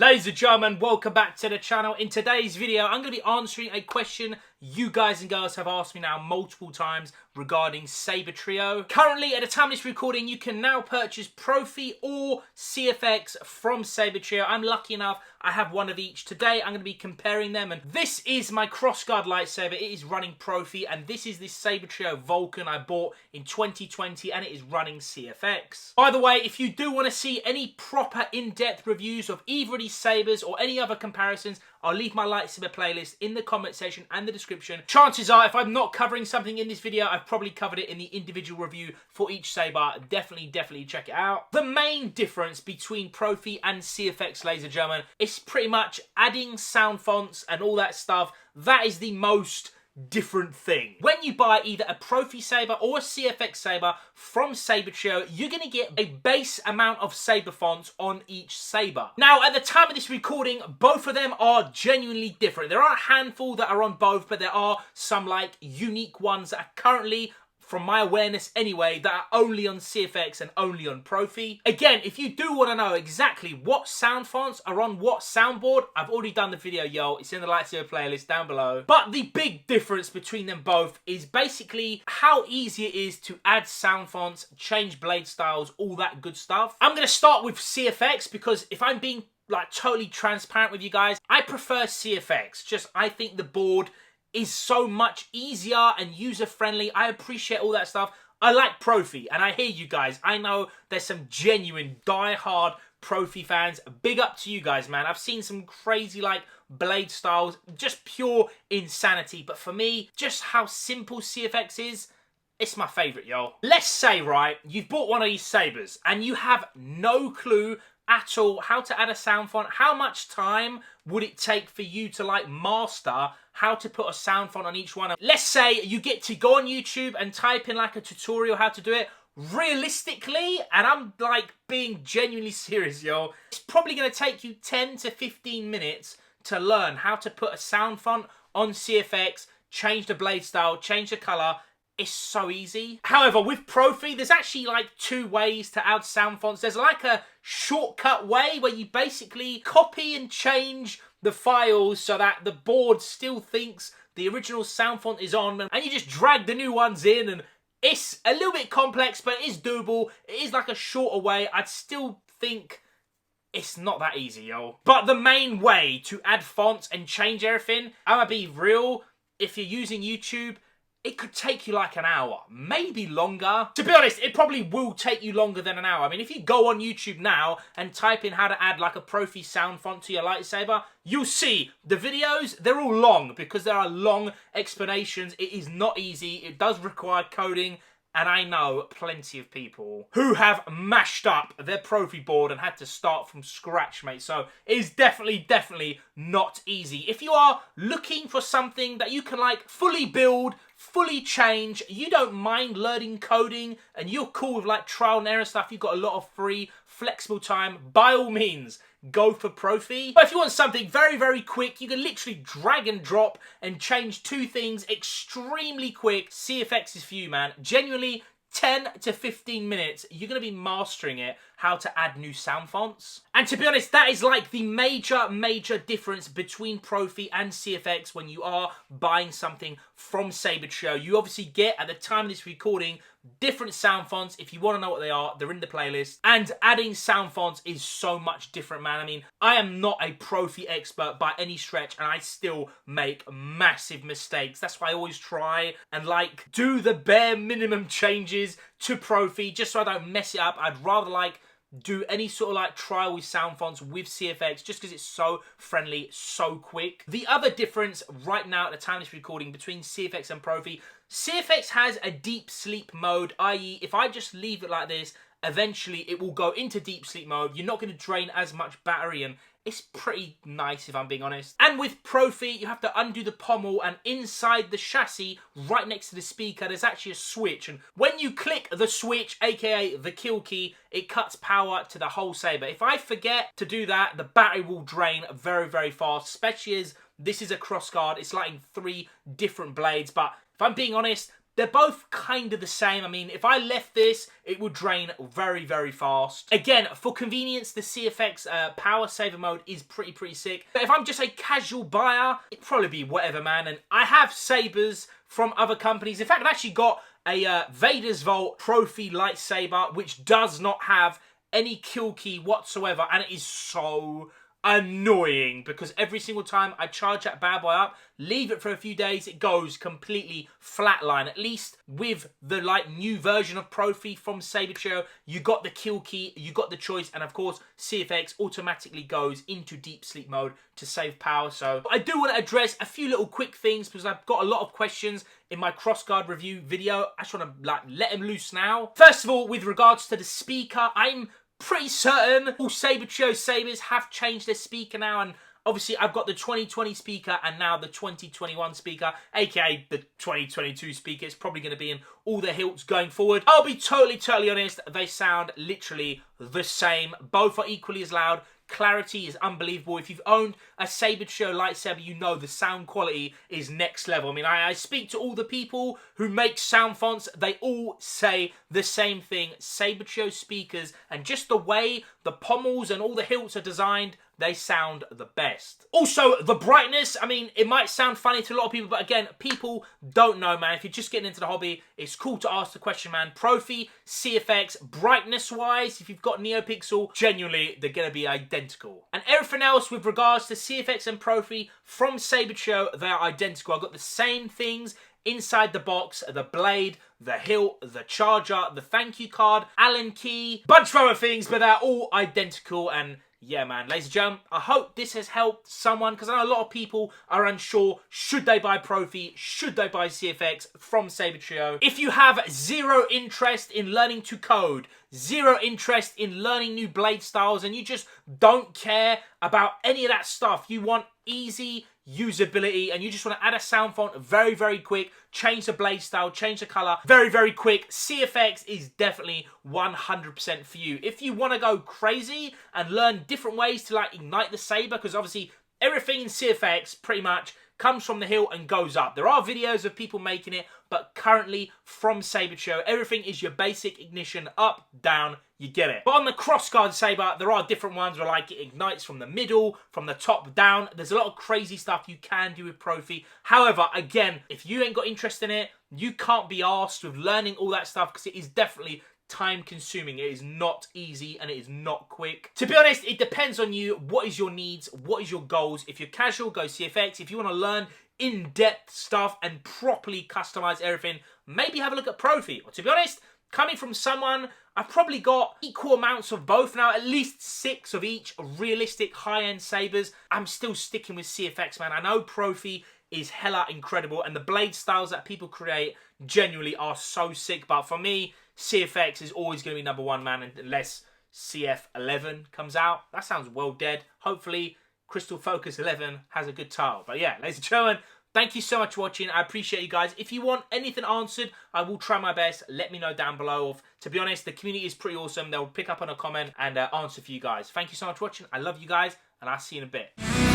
Ladies and gentlemen, welcome back to the channel. In today's video, I'm going to be answering a question you guys and girls have asked me now multiple times regarding Sabertrio. Currently, at the time of this recording, you can now purchase Proffie or CFX from Sabertrio. I'm lucky enough, I have one of each. Today, I'm going to be comparing them, and this is my crossguard lightsaber. It is running Proffie, and this is this Sabertrio Vulcan I bought in 2020, and it is running CFX. By the way, if you do want to see any proper in-depth reviews of either of these sabers or any other comparisons, I'll leave my lightsaber playlist in the comment section and the description. Chances are, if I'm not covering something in this video, I've probably covered it in the individual review for each saber. Definitely check it out. The main difference between Proffie and CFX, ladies and gentlemen, is pretty much adding sound fonts and all that stuff. That is the most different thing. When you buy either a Proffie saber or a CFX saber from Sabertrio, you're going to get a base amount of saber fonts on each saber. Now, at the time of this recording, both of them are genuinely different. There are a handful that are on both, but there are some like unique ones that are currently, from my awareness anyway, that are only on CFX and only on Proffie. Again, if you do want to know exactly what sound fonts are on what soundboard, I've already done the video, yo. It's in the lightsaber playlist down below. But the big difference between them both is basically how easy it is to add sound fonts, change blade styles, all that good stuff. I'm going to start with CFX because if I'm being like totally transparent with you guys, I prefer CFX. I think the board is so much easier and user-friendly. I appreciate all that stuff. I like Proffie, and I hear you guys. I know there's some genuine, die-hard Proffie fans. Big up to you guys, man. I've seen some crazy, like, blade styles. Just pure insanity. But for me, just how simple CFX is, it's my favourite, yo. Let's say, right, you've bought one of these sabers, and you have no clue at all how to add a sound font. How much time would it take for you to like master how to put a sound font on each one? Let's say you get to go on YouTube and type in like a tutorial how to do it. Realistically, and I'm like being genuinely serious, yo, it's probably going to take you 10 to 15 minutes to learn how to put a sound font on CFX, change the blade style, change the color. It's so easy. However, with Proffie, there's actually like two ways to add sound fonts. There's like a shortcut way where you basically copy and change the files so that the board still thinks the original sound font is on, and you just drag the new ones in, and it's a little bit complex, but it is doable. It is like a shorter way. I'd still think it's not that easy, yo. But the main way to add fonts and change everything, I'm gonna be real, if you're using YouTube, it could take you like an hour, maybe longer. To be honest, it probably will take you longer than an hour. I mean, if you go on YouTube now and type in how to add like a Proffie sound font to your lightsaber, you'll see the videos, they're all long because there are long explanations. It is not easy. It does require coding. And I know plenty of people who have mashed up their Proffie board and had to start from scratch, mate. So it is definitely not easy. If you are looking for something that you can like fully build, fully change, you don't mind learning coding, and you're cool with like trial and error stuff, you've got a lot of free, flexible time, by all means, go for Proffie. But if you want something very quick, you can literally drag and drop and change two things extremely quick. CFX is for you, man. Genuinely, 10 to 15 minutes, you're going to be mastering it, how to add new sound fonts. And to be honest, that is like the major difference between Proffie and CFX when you are buying something from Sabertrio. You obviously get, at the time of this recording, different sound fonts. If you want to know what they are, they're in the playlist. And adding sound fonts is so much different, man. I mean, I am not a Proffie expert by any stretch, and I still make massive mistakes. That's why I always try and like do the bare minimum changes to Proffie just so I don't mess it up. I'd rather like do any sort of like trial with sound fonts with CFX just because it's so friendly, so quick. The other difference right now at the time of this recording between CFX and Proffie, CFX has a deep sleep mode, i.e. if I just leave it like this, eventually it will go into deep sleep mode. You're not going to drain as much battery, and it's pretty nice if I'm being honest. And with Proffie, you have to undo the pommel, and inside the chassis, right next to the speaker, there's actually a switch. And when you click the switch, aka the kill key, it cuts power to the whole saber. If I forget to do that, the battery will drain very fast, especially as this is a crossguard. It's like in 3 different blades. But if I'm being honest, they're both kind of the same. I mean, if I left this, it would drain very, very fast. Again, for convenience, the CFX power saver mode is pretty sick. But if I'm just a casual buyer, it'd probably be whatever, man. And I have sabers from other companies. In fact, I've actually got a Vader's Vault Proffie lightsaber, which does not have any kill key whatsoever, and it is so annoying because every single time I charge that bad boy up, leave it for a few days, it goes completely flatline. At least with the new version of Proffie from Sabertrio, you got the kill key, you got the choice, and of course CFX automatically goes into deep sleep mode to save power. So I do want to address a few little quick things because I've got a lot of questions in my crossguard review video. I just want to let them loose now. First of all, with regards to the speaker, I'm pretty certain all Sabertrio sabers have changed their speaker now, and obviously I've got the 2020 speaker and now the 2021 speaker, aka the 2022 speaker. It's probably going to be in all the hilts going forward. I'll be totally honest, they sound literally the same. Both are equally as loud. Clarity is unbelievable. If you've owned a Sabertrio lightsaber, you know the sound quality is next level. I mean, I speak to all the people who make sound fonts. They all say the same thing. Sabertrio speakers, and just the way the pommels and all the hilts are designed, they sound the best. Also, the brightness, I mean, it might sound funny to a lot of people, but again, people don't know, man. If you're just getting into the hobby, it's cool to ask the question, man. Proffie, CFX, brightness-wise, if you've got NeoPixel, genuinely, they're going to be identical. And everything else with regards to CFX and Proffie from Sabertrio, they are identical. I've got the same things inside the box: the blade, the hilt, the charger, the thank you card, Allen key, bunch of other things, but they're all identical. And yeah, man, ladies and gentlemen, I hope this has helped someone, because I know a lot of people are unsure. Should they buy Proffie? Should they buy CFX from Sabertrio? If you have zero interest in learning to code, zero interest in learning new blade styles, and you just don't care about any of that stuff, you want easy usability, and you just want to add a sound font very quick, change the blade style, change the color very quick, CFX is definitely 100% for you. If you want to go crazy and learn different ways to ignite the saber, because obviously everything in CFX pretty much comes from the hilt and goes up. There are videos of people making it, but currently from Sabertrio, everything is your basic ignition, up, down, you get it. But on the crossguard saber, there are different ones where it ignites from the middle, from the top down. There's a lot of crazy stuff you can do with Proffie. However, again, if you ain't got interest in it, you can't be asked with learning all that stuff, because it is definitely time consuming. It is not easy and it is not quick. To be honest, it depends on you. What is your needs? What is your goals? If you're casual, go CFX. If you want to learn in-depth stuff and properly customize everything, maybe have a look at Proffie. Or to be honest, coming from someone, I've probably got equal amounts of both now, at least 6 of each realistic high-end sabers. I'm still sticking with CFX, man. I know Proffie is hella incredible, and the blade styles that people create genuinely are so sick, but for me, CFX is always going to be number one, man, unless CF11 comes out. That sounds well dead. Hopefully, Crystal Focus 11 has a good title. But yeah, ladies and gentlemen, thank you so much for watching. I appreciate you guys. If you want anything answered, I will try my best. Let me know down below. To be honest, the community is pretty awesome. They'll pick up on a comment and answer for you guys. Thank you so much for watching. I love you guys, and I'll see you in a bit.